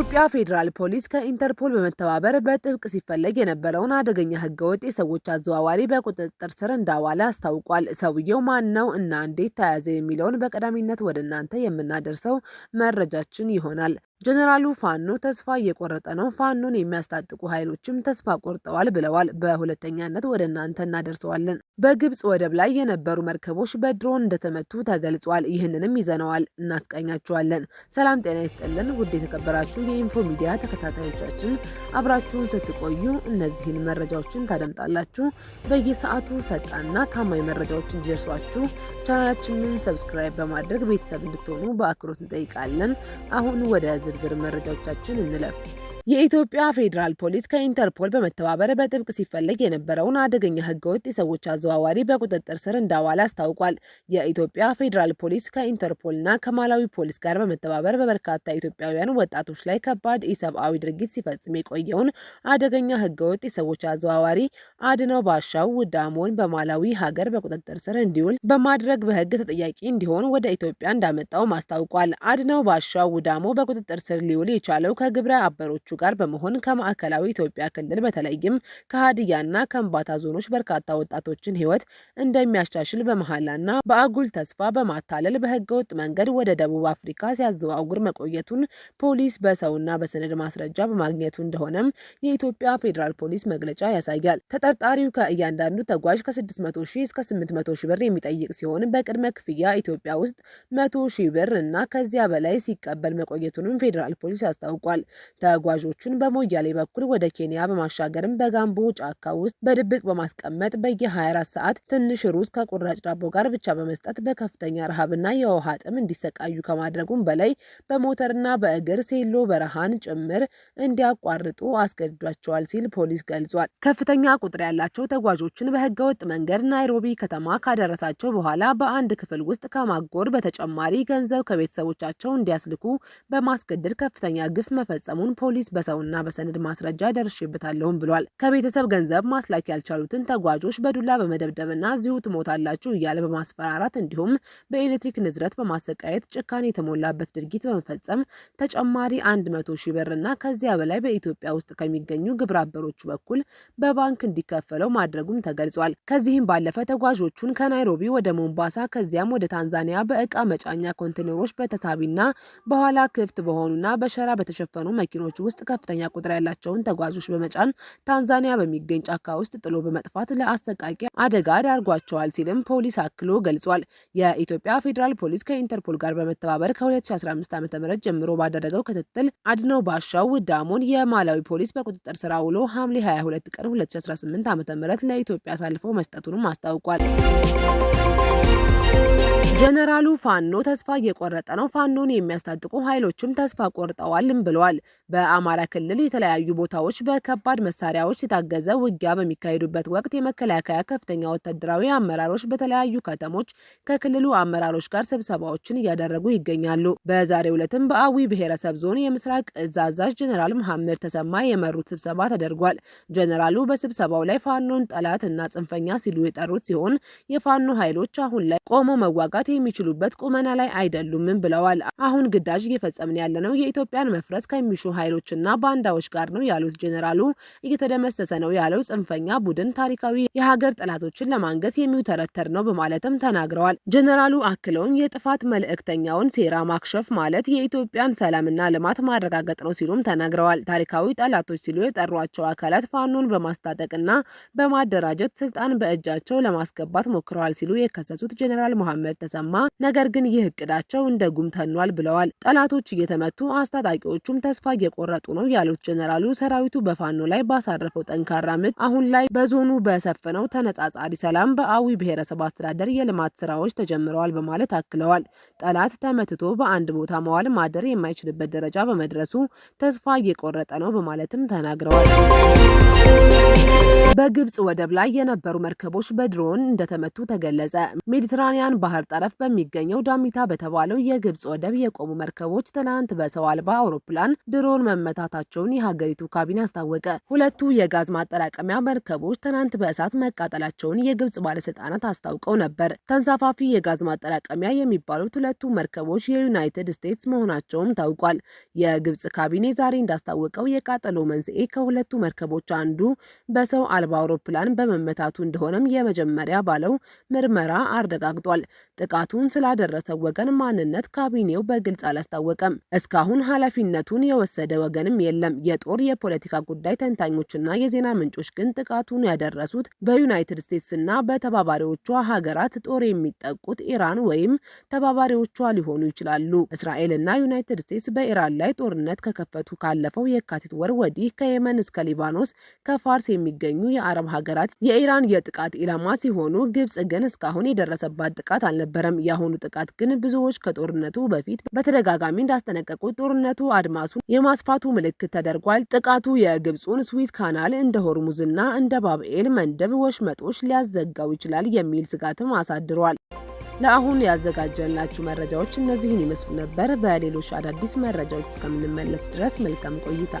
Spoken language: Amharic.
የኢትዮጵያ ፌዴራል ፖሊስ ከኢንተርፖል በመተባበር በጥብቅ ሲፈለግ የነበረውን አደገኛ ህገወጥ የሰዎች አዘዋዋሪ በቁጥጥር ስር እንዳዋለ አስታውቋል። ሰውየው ማን ነው እና እንዴት ተያዘ የሚለውን በቀዳሚነት ወደ እናንተ የምናደርሰው መረጃችን ይሆናል። ጀነራሉ ፋኖ ተስፋ እየቆረጠ ነው፣ ፋኖን የሚያስታጥቁ ኃይሎችም ተስፋ ቆርጠዋል ብለዋል። በሁለተኛነት ወደ እናንተ እናደርሰዋለን። በግብጽ ወደብ ላይ የነበሩ መርከቦች በድሮን እንደተመቱ ተገልጿል። ይህንንም ይዘነዋል፣ እናስቃኛችኋለን። ሰላም ጤና ይስጥልን ውድ የተከበራችሁ የኢንፎ ሚዲያ ተከታታዮቻችን፣ አብራችሁን ስትቆዩ እነዚህን መረጃዎችን ታደምጣላችሁ። በየሰዓቱ ፈጣንና ታማኝ መረጃዎች እንዲደርሷችሁ ቻናላችንን ሰብስክራይብ በማድረግ ቤተሰብ እንድትሆኑ በአክብሮት እንጠይቃለን። አሁን ወደ ዝርዝር መረጃዎቻችን እንለፍ። የኢትዮጵያ ፌዴራል ፖሊስ ከኢንተርፖል በመተባበር በጥብቅ ሲፈለግ የነበረውን አደገኛ ህገወጥ የሰዎች አዘዋዋሪ በቁጥጥር ስር እንዳዋለ አስታውቋል። የኢትዮጵያ ፌዴራል ፖሊስ ከኢንተርፖልና ከማላዊ ፖሊስ ጋር በመተባበር በበርካታ ኢትዮጵያውያን ወጣቶች ላይ ከባድ ኢሰብአዊ ድርጊት ሲፈጽም የቆየውን አደገኛ ህገወጥ የሰዎች አዘዋዋሪ አድነው ባሻው ውዳሞን በማላዊ ሀገር በቁጥጥር ስር እንዲውል በማድረግ በህግ ተጠያቂ እንዲሆን ወደ ኢትዮጵያ እንዳመጣው አስታውቋል። አድነው ባሻው ውዳሞ በቁጥጥር ስር ሊውል የቻለው ከግብረ አበሮቹ ጋር በመሆን ከማዕከላዊ ኢትዮጵያ ክልል በተለይም ከሀዲያና ከምባታ ዞኖች በርካታ ወጣቶችን ህይወት እንደሚያሻሽል በመሐላና በአጉል ተስፋ በማታለል በህገወጥ መንገድ ወደ ደቡብ አፍሪካ ሲያዘዋውር መቆየቱን ፖሊስ በሰውና በሰነድ ማስረጃ በማግኘቱ እንደሆነም የኢትዮጵያ ፌዴራል ፖሊስ መግለጫ ያሳያል። ተጠርጣሪው ከእያንዳንዱ ተጓዥ ከ600 ሺህ እስከ 800 ሺህ ብር የሚጠይቅ ሲሆን በቅድመ ክፍያ ኢትዮጵያ ውስጥ 100 ሺህ ብር እና ከዚያ በላይ ሲቀበል መቆየቱንም ፌዴራል ፖሊስ አስታውቋል። ተጓዦቹን በሞያሌ በኩል ወደ ኬንያ በማሻገርም በጋምቦ ጫካ ውስጥ በድብቅ በማስቀመጥ በየ24 ሰዓት ትንሽ ሩዝ ከቁራጭ ዳቦ ጋር ብቻ በመስጠት በከፍተኛ ረሃብና የውሃ ጥም እንዲሰቃዩ ከማድረጉም በላይ በሞተርና በእግር ሴሎ በረሃን ጭምር እንዲያቋርጡ አስገድዷቸዋል ሲል ፖሊስ ገልጿል። ከፍተኛ ቁጥር ያላቸው ተጓዦችን በህገወጥ መንገድ ናይሮቢ ከተማ ካደረሳቸው በኋላ በአንድ ክፍል ውስጥ ከማጎር በተጨማሪ ገንዘብ ከቤተሰቦቻቸው እንዲያስልኩ በማስገደድ ከፍተኛ ግፍ መፈጸሙን ፖሊስ በሰውና በሰነድ ማስረጃ ደርሼበታለሁም ብሏል። ከቤተሰብ ገንዘብ ማስላክ ያልቻሉትን ተጓዦች በዱላ በመደብደብና እዚሁ ትሞታላችሁ እያለ በማስፈራራት እንዲሁም በኤሌክትሪክ ንዝረት በማሰቃየት ጭካኔ የተሞላበት ድርጊት በመፈጸም ተጨማሪ 100 ሺህ ብርና ከዚያ በላይ በኢትዮጵያ ውስጥ ከሚገኙ ግብረ አበሮቹ በኩል በባንክ እንዲከፈለው ማድረጉም ተገልጿል። ከዚህም ባለፈ ተጓዦቹን ከናይሮቢ ወደ ሞምባሳ ከዚያም ወደ ታንዛኒያ በእቃ መጫኛ ኮንቴነሮች በተሳቢና በኋላ ክፍት በሆኑና በሸራ በተሸፈኑ መኪኖች ውስጥ ከፍተኛ ቁጥር ያላቸውን ተጓዦች በመጫን ታንዛኒያ በሚገኝ ጫካ ውስጥ ጥሎ በመጥፋት ለአሰቃቂ አደጋ ዳርጓቸዋል ሲልም ፖሊስ አክሎ ገልጿል። የኢትዮጵያ ፌዴራል ፖሊስ ከኢንተርፖል ጋር በመተባበር ከ2015 ዓ.ም ጀምሮ ባደረገው ክትትል አድነው ባሻው ውዳሞን የማላዊ ፖሊስ በቁጥጥር ስር ውሎ ሐምሌ 22 ቀን 2018 ዓ.ም ለኢትዮጵያ አሳልፎ መስጠቱንም አስታውቋል። ጀነራሉ ፋኖ ተስፋ እየቆረጠ ነው፣ ፋኖን የሚያስታጥቁ ኃይሎችም ተስፋ ቆርጠዋልም ብለዋል። በአማራ ክልል የተለያዩ ቦታዎች በከባድ መሳሪያዎች የታገዘ ውጊያ በሚካሄዱበት ወቅት የመከላከያ ከፍተኛ ወታደራዊ አመራሮች በተለያዩ ከተሞች ከክልሉ አመራሮች ጋር ስብሰባዎችን እያደረጉ ይገኛሉ። በዛሬው ዕለትም በአዊ ብሔረሰብ ዞን የምስራቅ እዝ አዛዥ ጀነራል መሐመድ ተሰማ የመሩት ስብሰባ ተደርጓል። ጀነራሉ በስብሰባው ላይ ፋኖን ጠላት እና ጽንፈኛ ሲሉ የጠሩት ሲሆን የፋኖ ኃይሎች አሁን ላይ ቆመው መዋጋት የሚችሉበት ቁመና ላይ አይደሉም ብለዋል። አሁን ግዳጅ እየፈጸምን ያለነው የኢትዮጵያን መፍረስ ከሚሹ ኃይሎችና ባንዳዎች ጋር ነው ያሉት ጀነራሉ እየተደመሰሰ ነው ያለው ጽንፈኛ ቡድን ታሪካዊ የሀገር ጠላቶችን ለማንገስ የሚውተረተር ነው በማለትም ተናግረዋል። ጀነራሉ አክለውም የጥፋት መልእክተኛውን ሴራ ማክሸፍ ማለት የኢትዮጵያን ሰላምና ልማት ማረጋገጥ ነው ሲሉም ተናግረዋል። ታሪካዊ ጠላቶች ሲሉ የጠሯቸው አካላት ፋኖን በማስታጠቅና በማደራጀት ስልጣን በእጃቸው ለማስገባት ሞክረዋል ሲሉ የከሰሱት ጀነራል መሐመድ ተሰማ ነገር ግን ይህ እቅዳቸው እንደ ጉም ተኗል ብለዋል። ጠላቶች እየተመቱ አስታጣቂዎቹም ተስፋ እየቆረጡ ነው ያሉት ጀነራሉ ሰራዊቱ በፋኖ ላይ ባሳረፈው ጠንካራ ምት አሁን ላይ በዞኑ በሰፈነው ተነጻጻሪ ሰላም በአዊ ብሔረሰብ አስተዳደር የልማት ስራዎች ተጀምረዋል በማለት አክለዋል። ጠላት ተመትቶ በአንድ ቦታ መዋል ማደር የማይችልበት ደረጃ በመድረሱ ተስፋ እየቆረጠ ነው በማለትም ተናግረዋል። በግብጽ ወደብ ላይ የነበሩ መርከቦች በድሮን እንደተመቱ ተገለጸ። ሜዲትራኒያን ባህር ጠረፍ ጠረፍ በሚገኘው ዳሚታ በተባለው የግብጽ ወደብ የቆሙ መርከቦች ትናንት በሰው አልባ አውሮፕላን ድሮን መመታታቸውን የሀገሪቱ ካቢኔ አስታወቀ። ሁለቱ የጋዝ ማጠራቀሚያ መርከቦች ትናንት በእሳት መቃጠላቸውን የግብጽ ባለስልጣናት አስታውቀው ነበር። ተንሳፋፊ የጋዝ ማጠራቀሚያ የሚባሉት ሁለቱ መርከቦች የዩናይትድ ስቴትስ መሆናቸውም ታውቋል። የግብጽ ካቢኔ ዛሬ እንዳስታወቀው የቃጠሎ መንስኤ ከሁለቱ መርከቦች አንዱ በሰው አልባ አውሮፕላን በመመታቱ እንደሆነም የመጀመሪያ ባለው ምርመራ አረጋግጧል። ጥቃቱን ስላደረሰው ወገን ማንነት ካቢኔው በግልጽ አላስታወቀም። እስካሁን ኃላፊነቱን የወሰደ ወገንም የለም። የጦር የፖለቲካ ጉዳይ ተንታኞችና የዜና ምንጮች ግን ጥቃቱን ያደረሱት በዩናይትድ ስቴትስና በተባባሪዎቿ ሀገራት ጦር የሚጠቁት ኢራን ወይም ተባባሪዎቿ ሊሆኑ ይችላሉ። እስራኤልና ዩናይትድ ስቴትስ በኢራን ላይ ጦርነት ከከፈቱ ካለፈው የካቲት ወር ወዲህ ከየመን እስከ ሊባኖስ ከፋርስ የሚገኙ የአረብ ሀገራት የኢራን የጥቃት ኢላማ ሲሆኑ ግብጽ ግን እስካሁን የደረሰባት ጥቃት አልነበረም። የአሁኑ ጥቃት ግን ብዙዎች ከጦርነቱ በፊት በተደጋጋሚ እንዳስጠነቀቁት ጦርነቱ አድማሱን የማስፋቱ ምልክት ተደርጓል። ጥቃቱ የግብጹን ስዊዝ ካናል እንደ ሆርሙዝና እንደ ባብኤል መንደብ ወሽመጦች ሊያዘጋው ይችላል የሚል ስጋትም አሳድሯል። ለአሁን ያዘጋጀንላችሁ መረጃዎች እነዚህን ይመስሉ ነበር። በሌሎች አዳዲስ መረጃዎች እስከምንመለስ ድረስ መልካም ቆይታ